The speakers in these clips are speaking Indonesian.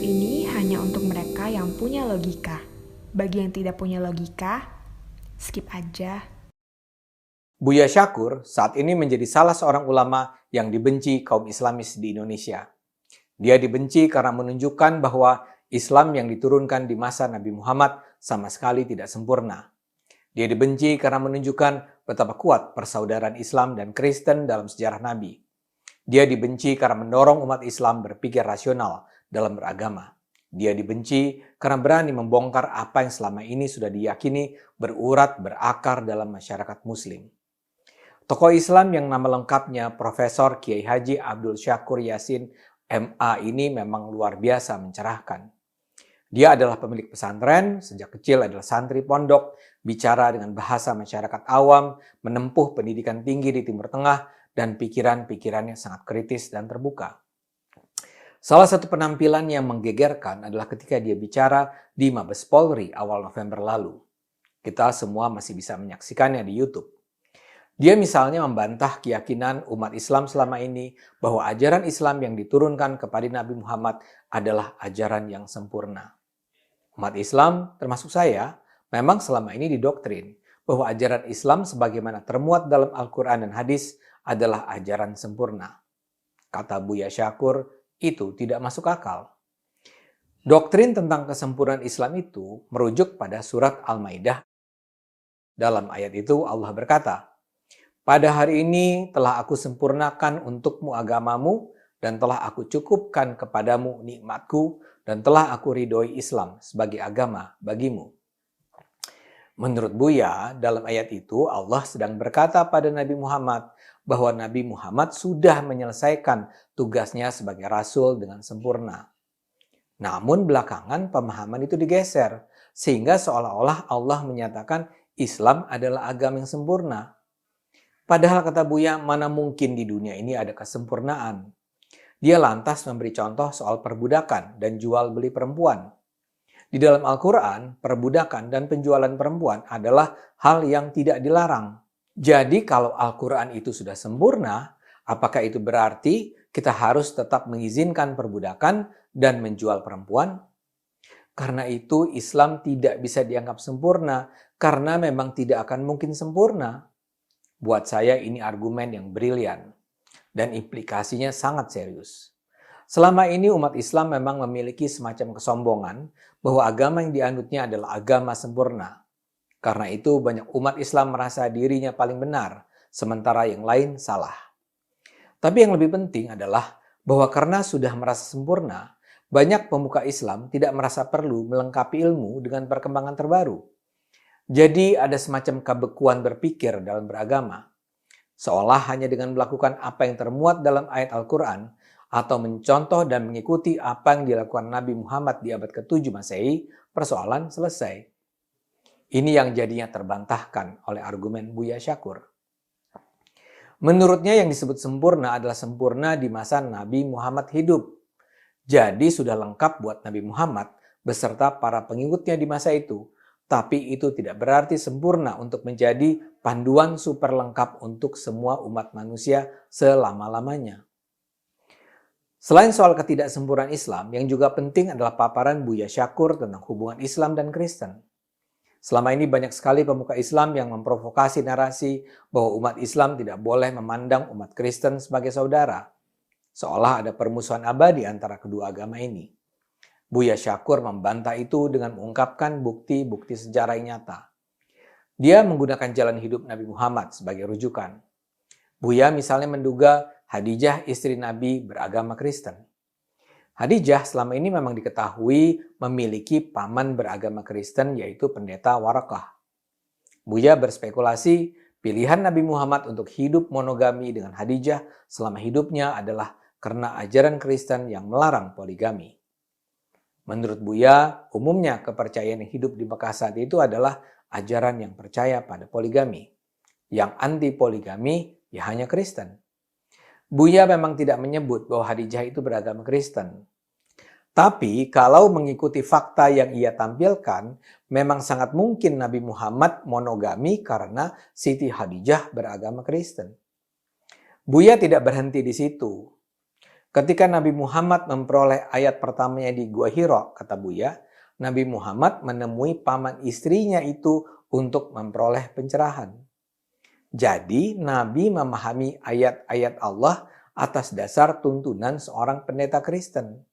ini hanya untuk mereka yang punya logika. Bagi yang tidak punya logika, skip aja. Buya Syakur saat ini menjadi salah seorang ulama yang dibenci kaum Islamis di Indonesia. Dia dibenci karena menunjukkan bahwa Islam yang diturunkan di masa Nabi Muhammad sama sekali tidak sempurna. Dia dibenci karena menunjukkan betapa kuat persaudaraan Islam dan Kristen dalam sejarah Nabi. Dia dibenci karena mendorong umat Islam berpikir rasional dalam beragama. Dia dibenci karena berani membongkar apa yang selama ini sudah diyakini berurat berakar dalam masyarakat Muslim. Tokoh Islam yang nama lengkapnya Profesor Kiai Haji Abdul Syakur Yasin MA ini memang luar biasa mencerahkan. Dia adalah pemilik pesantren, sejak kecil adalah santri pondok, bicara dengan bahasa masyarakat awam, menempuh pendidikan tinggi di Timur Tengah, dan pikiran-pikirannya sangat kritis dan terbuka. Salah satu penampilan yang menggegerkan adalah ketika dia bicara di Mabes Polri awal November lalu. Kita semua masih bisa menyaksikannya di YouTube. Dia misalnya membantah keyakinan umat Islam selama ini bahwa ajaran Islam yang diturunkan kepada Nabi Muhammad adalah ajaran yang sempurna. Umat Islam, termasuk saya, memang selama ini didoktrin bahwa ajaran Islam sebagaimana termuat dalam Al-Quran dan hadis adalah ajaran sempurna. Kata Buya Syakur, itu tidak masuk akal. Doktrin tentang kesempurnaan Islam itu merujuk pada surat Al-Maidah. Dalam ayat itu Allah berkata, "Pada hari ini telah aku sempurnakan untukmu agamamu dan telah aku cukupkan kepadamu nikmatku dan telah aku ridhoi Islam sebagai agama bagimu." Menurut Buya, dalam ayat itu Allah sedang berkata pada Nabi Muhammad bahwa Nabi Muhammad sudah menyelesaikan tugasnya sebagai rasul dengan sempurna. Namun belakangan pemahaman itu digeser, sehingga seolah-olah Allah menyatakan Islam adalah agama yang sempurna. Padahal kata Buya, mana mungkin di dunia ini ada kesempurnaan. Dia lantas memberi contoh soal perbudakan dan jual beli perempuan. Di dalam Al-Quran, perbudakan dan penjualan perempuan adalah hal yang tidak dilarang. Jadi kalau Al-Quran itu sudah sempurna, apakah itu berarti kita harus tetap mengizinkan perbudakan dan menjual perempuan? Karena itu Islam tidak bisa dianggap sempurna karena memang tidak akan mungkin sempurna. Buat saya ini argumen yang brilian dan implikasinya sangat serius. Selama ini umat Islam memang memiliki semacam kesombongan bahwa agama yang dianutnya adalah agama sempurna. Karena itu banyak umat Islam merasa dirinya paling benar, sementara yang lain salah. Tapi yang lebih penting adalah bahwa karena sudah merasa sempurna, banyak pemuka Islam tidak merasa perlu melengkapi ilmu dengan perkembangan terbaru. Jadi ada semacam kebekuan berpikir dalam beragama. Seolah hanya dengan melakukan apa yang termuat dalam ayat Al-Quran atau mencontoh dan mengikuti apa yang dilakukan Nabi Muhammad di abad ke-7 Masehi, persoalan selesai. Ini yang jadinya terbantahkan oleh argumen Buya Syakur. Menurutnya yang disebut sempurna adalah sempurna di masa Nabi Muhammad hidup. Jadi sudah lengkap buat Nabi Muhammad beserta para pengikutnya di masa itu. Tapi itu tidak berarti sempurna untuk menjadi panduan super lengkap untuk semua umat manusia selama-lamanya. Selain soal ketidaksempurnaan Islam, yang juga penting adalah paparan Buya Syakur tentang hubungan Islam dan Kristen. Selama ini banyak sekali pemuka Islam yang memprovokasi narasi bahwa umat Islam tidak boleh memandang umat Kristen sebagai saudara. Seolah ada permusuhan abadi antara kedua agama ini. Buya Syakur membantah itu dengan mengungkapkan bukti-bukti sejarah yang nyata. Dia menggunakan jalan hidup Nabi Muhammad sebagai rujukan. Buya misalnya menduga Khadijah istri Nabi beragama Kristen. Khadijah selama ini memang diketahui memiliki paman beragama Kristen yaitu pendeta Warakah. Buya berspekulasi pilihan Nabi Muhammad untuk hidup monogami dengan Khadijah selama hidupnya adalah karena ajaran Kristen yang melarang poligami. Menurut Buya, umumnya kepercayaan yang hidup di Mekah saat itu adalah ajaran yang percaya pada poligami. Yang anti poligami ya hanya Kristen. Buya memang tidak menyebut bahwa Khadijah itu beragama Kristen. Tapi kalau mengikuti fakta yang ia tampilkan, memang sangat mungkin Nabi Muhammad monogami karena Siti Khadijah beragama Kristen. Buya tidak berhenti di situ. Ketika Nabi Muhammad memperoleh ayat pertamanya di Gua Hira, kata Buya, Nabi Muhammad menemui paman istrinya itu untuk memperoleh pencerahan. Jadi, Nabi memahami ayat-ayat Allah atas dasar tuntunan seorang pendeta Kristen.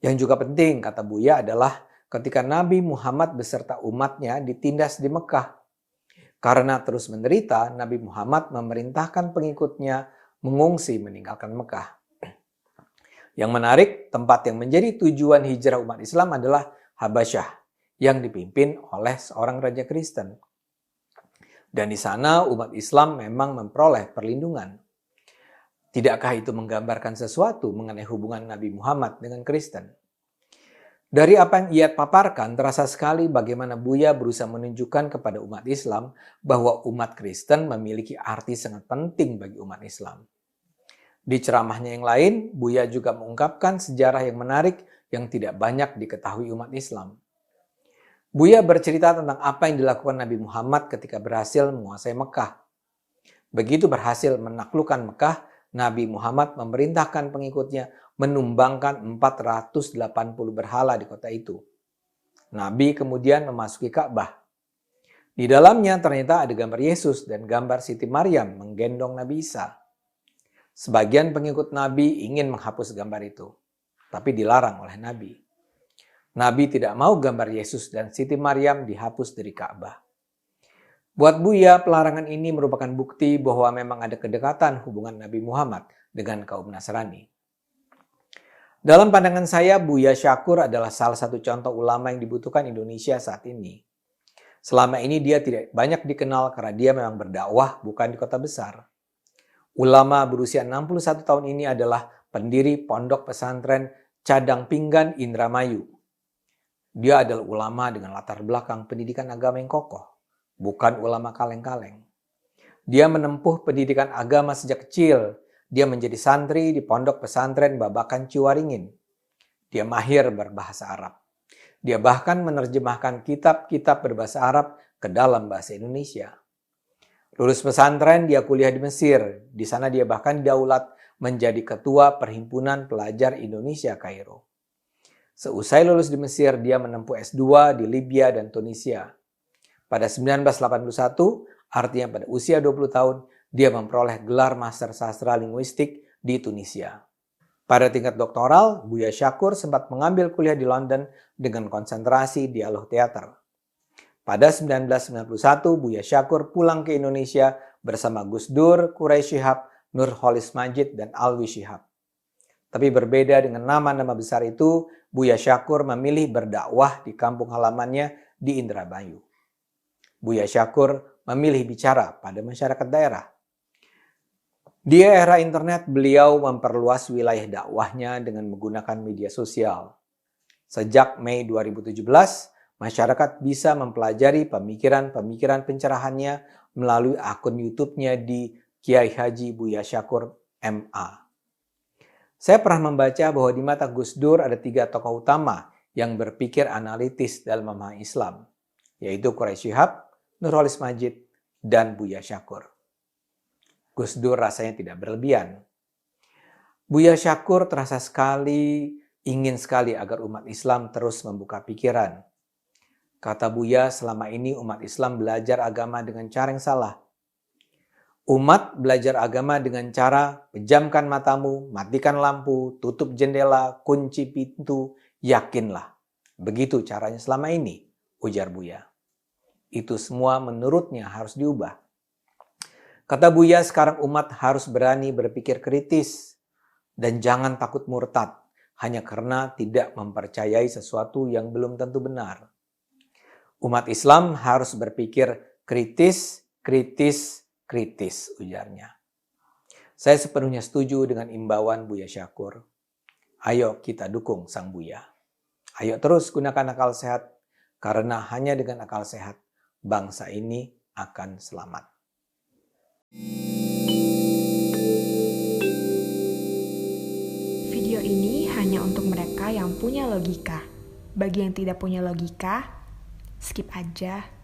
Yang juga penting, kata Buya, adalah ketika Nabi Muhammad beserta umatnya ditindas di Mekah. Karena terus menderita, Nabi Muhammad memerintahkan pengikutnya mengungsi meninggalkan Mekah. Yang menarik, tempat yang menjadi tujuan hijrah umat Islam adalah Habasyah, yang dipimpin oleh seorang raja Kristen. Dan di sana umat Islam memang memperoleh perlindungan. Tidakkah itu menggambarkan sesuatu mengenai hubungan Nabi Muhammad dengan Kristen? Dari apa yang ia paparkan, terasa sekali bagaimana Buya berusaha menunjukkan kepada umat Islam bahwa umat Kristen memiliki arti sangat penting bagi umat Islam. Di ceramahnya yang lain, Buya juga mengungkapkan sejarah yang menarik yang tidak banyak diketahui umat Islam. Buya bercerita tentang apa yang dilakukan Nabi Muhammad ketika berhasil menguasai Mekah. Begitu berhasil menaklukkan Mekah, Nabi Muhammad memerintahkan pengikutnya menumbangkan 480 berhala di kota itu. Nabi kemudian memasuki Ka'bah. Di dalamnya ternyata ada gambar Yesus dan gambar Siti Maryam menggendong Nabi Isa. Sebagian pengikut Nabi ingin menghapus gambar itu, tapi dilarang oleh Nabi. Nabi tidak mau gambar Yesus dan Siti Maryam dihapus dari Ka'bah. Buat Buya, pelarangan ini merupakan bukti bahwa memang ada kedekatan hubungan Nabi Muhammad dengan kaum Nasrani. Dalam pandangan saya, Buya Syakur adalah salah satu contoh ulama yang dibutuhkan Indonesia saat ini. Selama ini dia tidak banyak dikenal karena dia memang berdakwah bukan di kota besar. Ulama berusia 61 tahun ini adalah pendiri Pondok Pesantren Cadang Pinggan Indramayu. Dia adalah ulama dengan latar belakang pendidikan agama yang kokoh, bukan ulama kaleng-kaleng. Dia menempuh pendidikan agama sejak kecil. Dia menjadi santri di Pondok Pesantren Babakan Ciwaringin. Dia mahir berbahasa Arab. Dia bahkan menerjemahkan kitab-kitab berbahasa Arab ke dalam bahasa Indonesia. Lulus pesantren, dia kuliah di Mesir. Di sana dia bahkan didaulat menjadi ketua Perhimpunan Pelajar Indonesia Kairo. Seusai lulus di Mesir, dia menempuh S2 di Libya dan Tunisia. Pada 1981, artinya pada usia 20 tahun, dia memperoleh gelar Master Sastra Linguistik di Tunisia. Pada tingkat doktoral, Buya Syakur sempat mengambil kuliah di London dengan konsentrasi dialog teater. Pada 1991, Buya Syakur pulang ke Indonesia bersama Gus Dur, Quraisy Shihab, Nurholis Majid, dan Alwi Shihab. Tapi berbeda dengan nama-nama besar itu, Buya Syakur memilih berdakwah di kampung halamannya di Indramayu. Buya Syakur memilih bicara pada masyarakat daerah. Di era internet, beliau memperluas wilayah dakwahnya dengan menggunakan media sosial. Sejak Mei 2017, masyarakat bisa mempelajari pemikiran-pemikiran pencerahannya melalui akun YouTube-nya di Kiai Haji Buya Syakur MA. Saya pernah membaca bahwa di mata Gus Dur ada 3 tokoh utama yang berpikir analitis dalam memahami Islam, yaitu Quraisy Shihab, Nurholis Majid, dan Buya Syakur. Gus Dur rasanya tidak berlebihan. Buya Syakur terasa sekali, ingin sekali agar umat Islam terus membuka pikiran. Kata Buya, selama ini umat Islam belajar agama dengan cara yang salah. Umat belajar agama dengan cara pejamkan matamu, matikan lampu, tutup jendela, kunci pintu, yakinlah. Begitu caranya selama ini, ujar Buya. Itu semua menurutnya harus diubah. Kata Buya, sekarang umat harus berani berpikir kritis dan jangan takut murtad hanya karena tidak mempercayai sesuatu yang belum tentu benar. Umat Islam harus berpikir kritis, ujarnya. Saya sepenuhnya setuju dengan imbauan Buya Syakur. Ayo kita dukung sang Buya. Ayo terus gunakan akal sehat, karena hanya dengan akal sehat, bangsa ini akan selamat. Video ini hanya untuk mereka yang punya logika. Bagi yang tidak punya logika, skip aja.